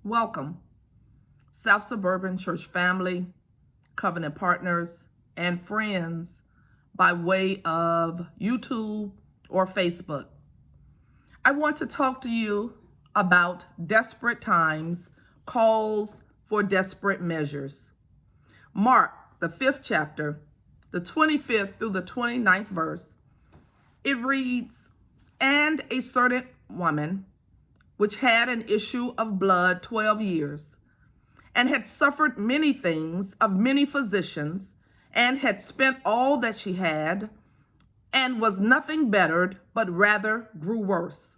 Welcome, South Suburban Church family, covenant partners, and friends by way of YouTube or Facebook. I want to talk to you about desperate times, calls for desperate measures. Mark, the 5th chapter, the 25th through the 29th verse, it reads, "And a certain woman, which had an issue of blood 12 years, and had suffered many things of many physicians, and had spent all that she had, and was nothing bettered, but rather grew worse.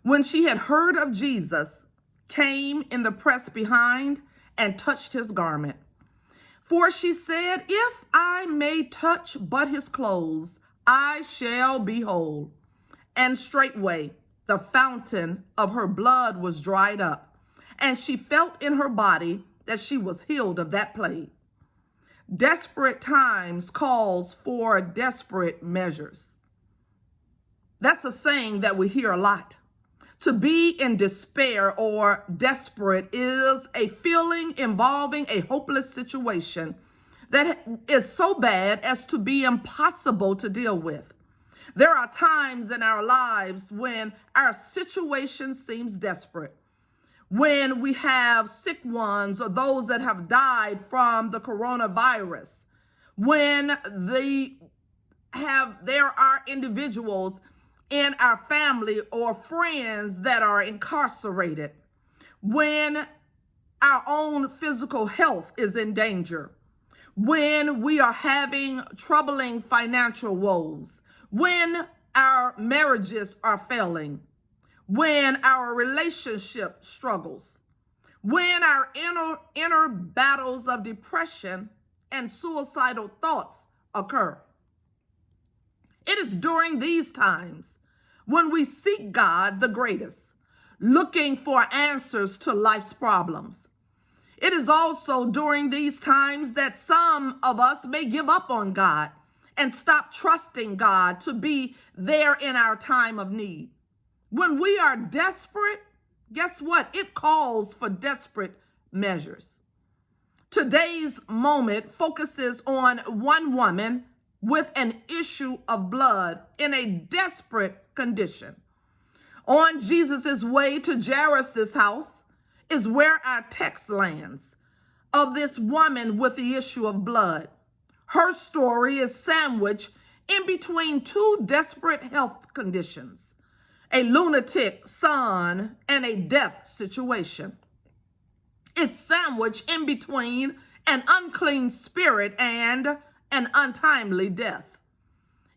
When she had heard of Jesus, came in the press behind, and touched his garment. For she said, If I may touch but his clothes, I shall be whole. And straightway the fountain of her blood was dried up, and she felt in her body that she was healed of that plague." Desperate times calls for desperate measures. That's a saying that we hear a lot. To be in despair or desperate is a feeling involving a hopeless situation that is so bad as to be impossible to deal with. There are times in our lives when our situation seems desperate, when we have sick ones or those that have died from the coronavirus, when there are individuals in our family or friends that are incarcerated, when our own physical health is in danger, when we are having troubling financial woes, when our marriages are failing, when our relationship struggles, when our inner battles of depression and suicidal thoughts occur. It is during these times when we seek God the greatest, looking for answers to life's problems. It is also during these times that some of us may give up on God and stop trusting God to be there in our time of need. When we are desperate, guess what? It calls for desperate measures. Today's moment focuses on one woman with an issue of blood in a desperate condition. On Jesus' way to Jairus' house is where our text lands, of this woman with the issue of blood. Her story is sandwiched in between two desperate health conditions, a lunatic son and a death situation. It's sandwiched in between an unclean spirit and an untimely death.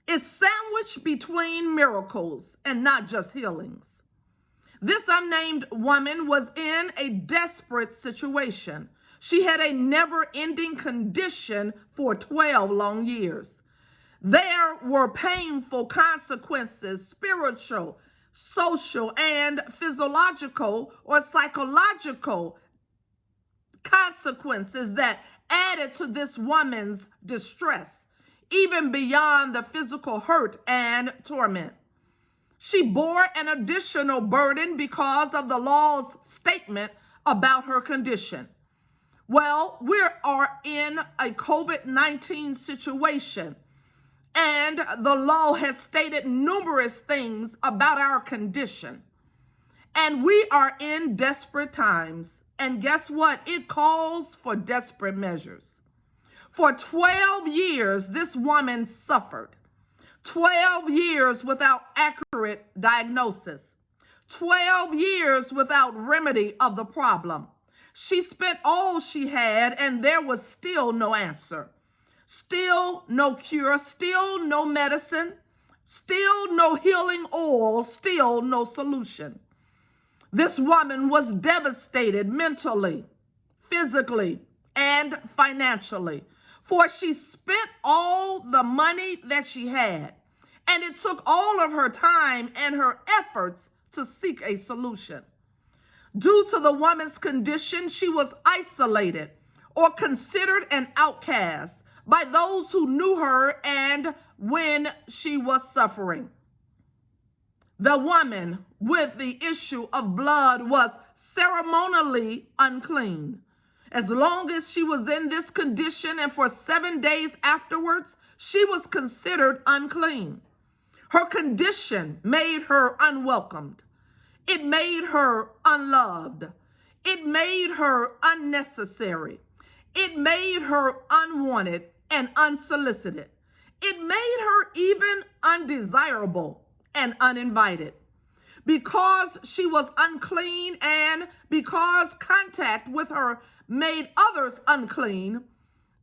It's sandwiched between miracles and not just healings. This unnamed woman was in a desperate situation. She had a never-ending condition for 12 long years. There were painful consequences, spiritual, social, and physiological or psychological consequences that added to this woman's distress, even beyond the physical hurt and torment. She bore an additional burden because of the law's statement about her condition. Well, we are in a COVID-19 situation, and the law has stated numerous things about our condition. And we are in desperate times. And guess what? It calls for desperate measures. For 12 years, this woman suffered. 12 years without accurate diagnosis. 12 years without remedy of the problem. She spent all she had, and there was still no answer. Still no cure, still no medicine, still no healing oil, still no solution. This woman was devastated mentally, physically, and financially, for she spent all the money that she had, and it took all of her time and her efforts to seek a solution. Due to the woman's condition, she was isolated or considered an outcast by those who knew her and when she was suffering. The woman with the issue of blood was ceremonially unclean. As long as she was in this condition and for 7 days afterwards, she was considered unclean. Her condition made her unwelcomed. It made her unloved. It made her unnecessary. It made her unwanted and unsolicited. It made her even undesirable and uninvited. Because she was unclean and because contact with her made others unclean,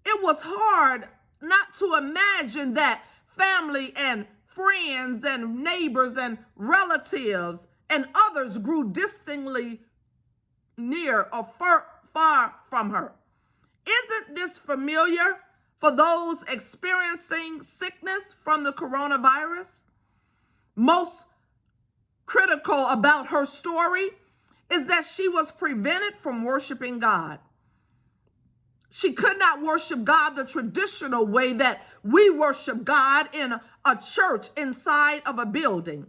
it was hard not to imagine that family and friends and neighbors and relatives and others grew distantly near or far from her. Isn't this familiar for those experiencing sickness from the coronavirus? Most critical about her story is that she was prevented from worshiping God. She could not worship God the traditional way that we worship God in a church inside of a building.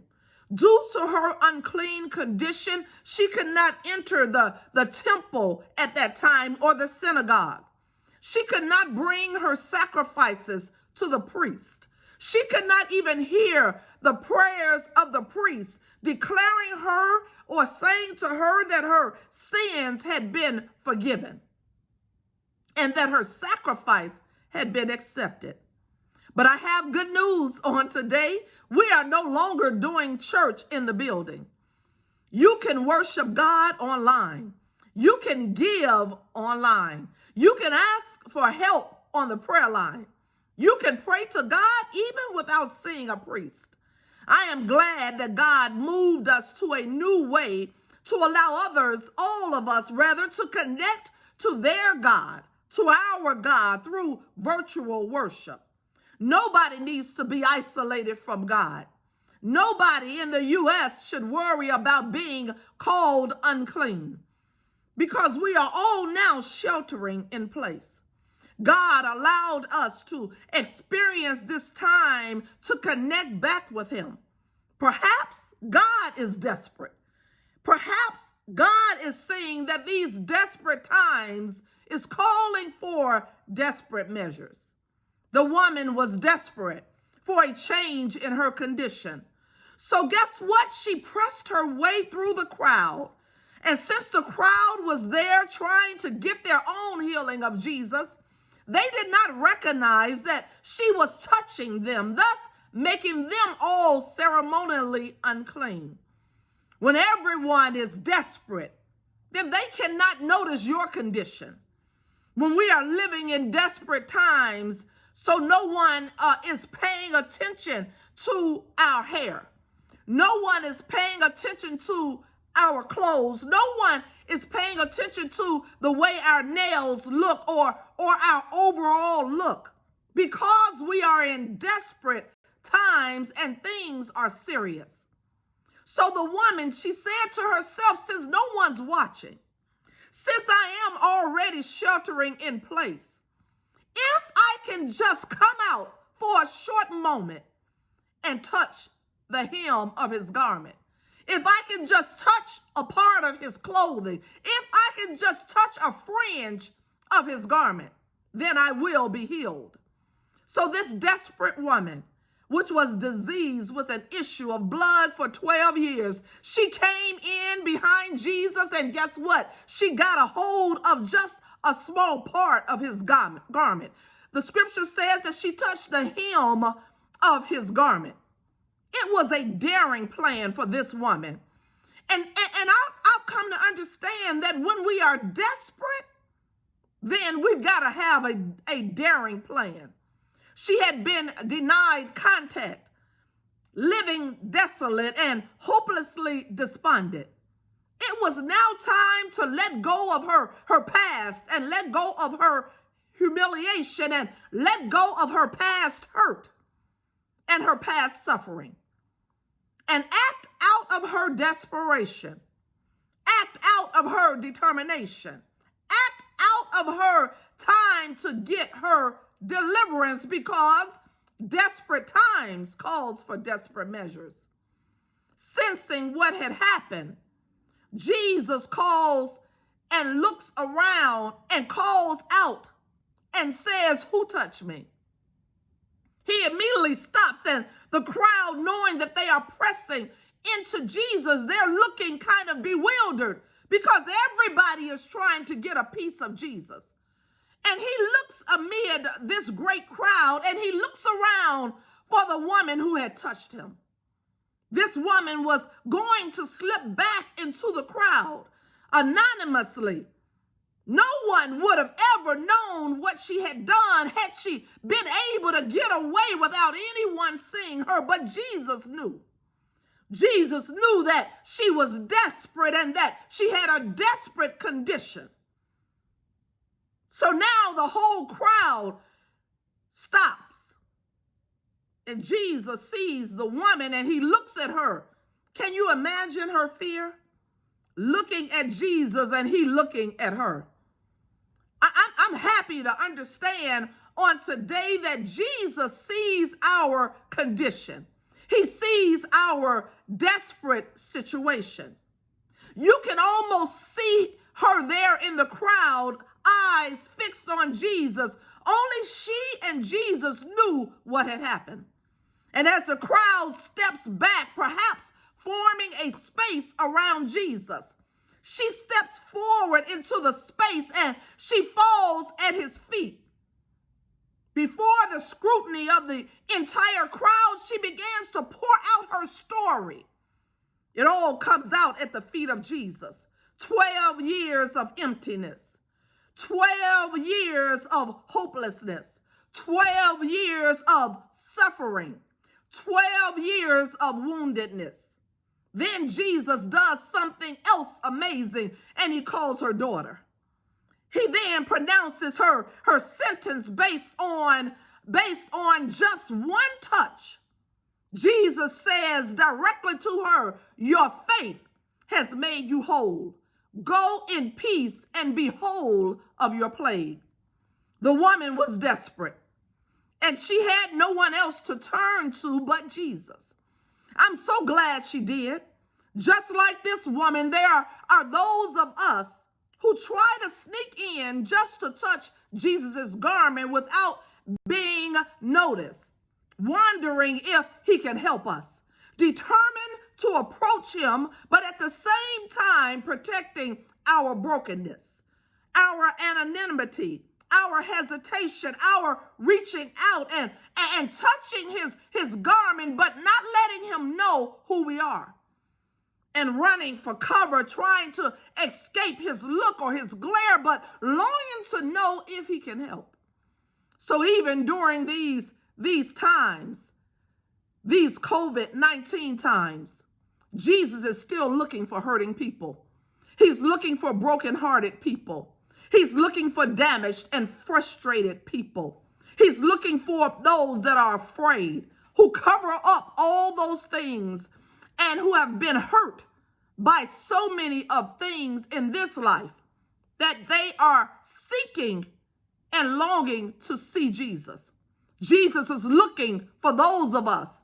Due to her unclean condition, she could not enter the temple at that time or the synagogue. She could not bring her sacrifices to the priest. She could not even hear the prayers of the priest declaring her or saying to her that her sins had been forgiven and that her sacrifice had been accepted. But I have good news on today. We are no longer doing church in the building. You can worship God online. You can give online. You can ask for help on the prayer line. You can pray to God even without seeing a priest. I am glad that God moved us to a new way to allow others, all of us rather, to connect to their God, to our God through virtual worship. Nobody needs to be isolated from God. Nobody in the U.S. should worry about being called unclean because we are all now sheltering in place. God allowed us to experience this time to connect back with him. Perhaps God is desperate. Perhaps God is seeing that these desperate times is calling for desperate measures. The woman was desperate for a change in her condition. So guess what? She pressed her way through the crowd. And since the crowd was there trying to get their own healing of Jesus, they did not recognize that she was touching them, thus making them all ceremonially unclean. When everyone is desperate, then they cannot notice your condition. When we are living in desperate times, so no one is paying attention to our hair. No one is paying attention to our clothes. No one is paying attention to the way our nails look or our overall look, because we are in desperate times and things are serious. So the woman, she said to herself, since no one's watching, since I am already sheltering in place, if I can just come out for a short moment and touch the hem of his garment, if I can just touch a part of his clothing, if I can just touch a fringe of his garment, then I will be healed. So this desperate woman, which was diseased with an issue of blood for 12 years, she came in behind Jesus, and guess what? She got a hold of just a small part of his garment. The scripture says that she touched the hem of his garment. It was a daring plan for this woman. And I've come to understand that when we are desperate, then we've got to have a daring plan. She had been denied contact, living desolate and hopelessly despondent. It was now time to let go of her past and let go of her humiliation and let go of her past hurt and her past suffering and act out of her desperation, act out of her determination, act out of her time to get her deliverance because desperate times calls for desperate measures. Sensing what had happened, Jesus calls and looks around and calls out and says, "Who touched me?" He immediately stops, and the crowd, knowing that they are pressing into Jesus, they're looking kind of bewildered because everybody is trying to get a piece of Jesus. And he looks amid this great crowd, and he looks around for the woman who had touched him. This woman was going to slip back into the crowd anonymously. No one would have ever known what she had done had she been able to get away without anyone seeing her. But Jesus knew. Jesus knew that she was desperate and that she had a desperate condition. So now the whole crowd stops. And Jesus sees the woman and he looks at her. Can you imagine her fear? Looking at Jesus and he looking at her. I'm happy to understand on today that Jesus sees our condition. He sees our desperate situation. You can almost see her there in the crowd, eyes fixed on Jesus. Only she and Jesus knew what had happened. And as the crowd steps back, perhaps forming a space around Jesus, she steps forward into the space and she falls at his feet. Before the scrutiny of the entire crowd, she begins to pour out her story. It all comes out at the feet of Jesus. 12 years of emptiness, 12 years of hopelessness, 12 years of suffering, 12 years of woundedness. Then Jesus does something else amazing, and he calls her daughter. He then pronounces her sentence based on just one touch. Jesus says directly to her, "Your faith has made you whole. Go in peace and be whole of your plague." The woman was desperate, and she had no one else to turn to but Jesus. I'm so glad she did. Just like this woman, there are those of us who try to sneak in just to touch Jesus's garment without being noticed, wondering if he can help us, determined to approach him, but at the same time protecting our brokenness, our anonymity, our hesitation, our reaching out and touching his garment, but not letting him know who we are, and running for cover, trying to escape his look or his glare, but longing to know if he can help. So even during these times, these COVID-19 times, Jesus is still looking for hurting people. He's looking for brokenhearted people. He's looking for damaged and frustrated people. He's looking for those that are afraid, who cover up all those things and who have been hurt by so many of things in this life that they are seeking and longing to see Jesus. Jesus is looking for those of us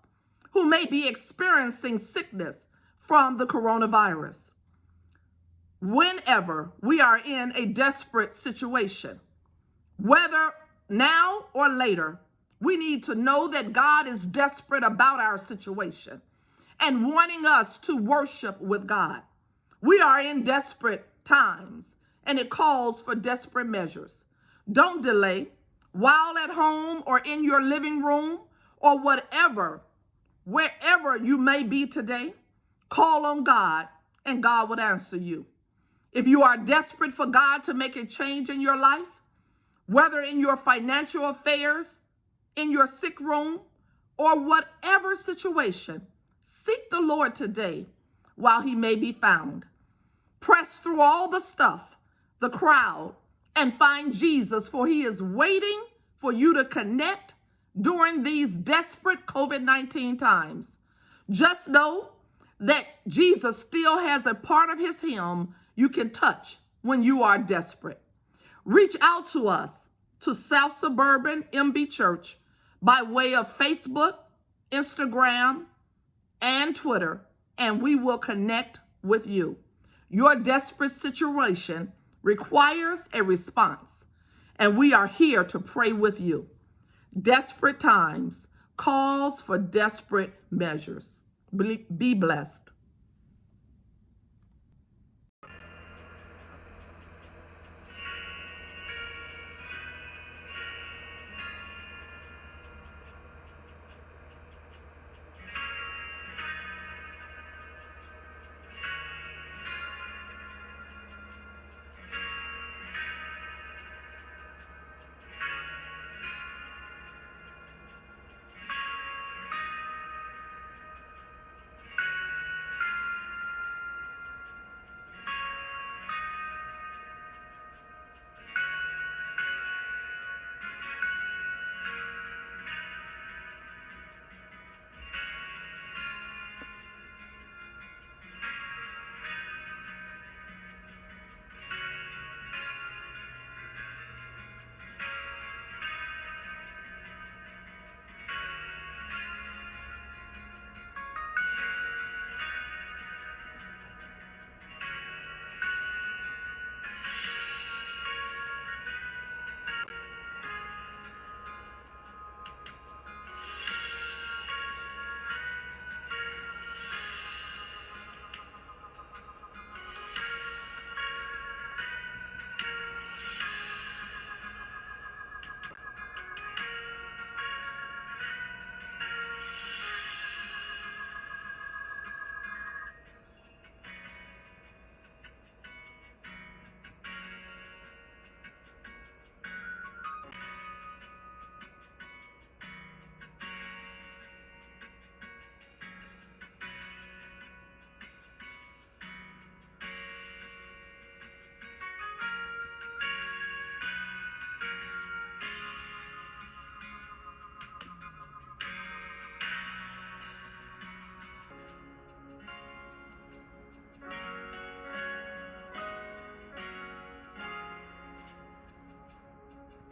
who may be experiencing sickness from the coronavirus. Whenever we are in a desperate situation, whether now or later, we need to know that God is desperate about our situation and wanting us to worship with God. We are in desperate times, and it calls for desperate measures. Don't delay. While at home or in your living room or wherever you may be today, call on God and God would answer you. If you are desperate for God to make a change in your life, whether in your financial affairs, in your sick room, or whatever situation, seek the Lord today while he may be found. Press through all the stuff, the crowd, and find Jesus, for he is waiting for you to connect during these desperate COVID-19 times. Just know that Jesus still has a part of his hem you can touch when you are desperate. Reach out to us to South Suburban MB Church by way of Facebook, Instagram, and Twitter, and we will connect with you. Your desperate situation requires a response, and we are here to pray with you. Desperate times calls for desperate measures. Be blessed.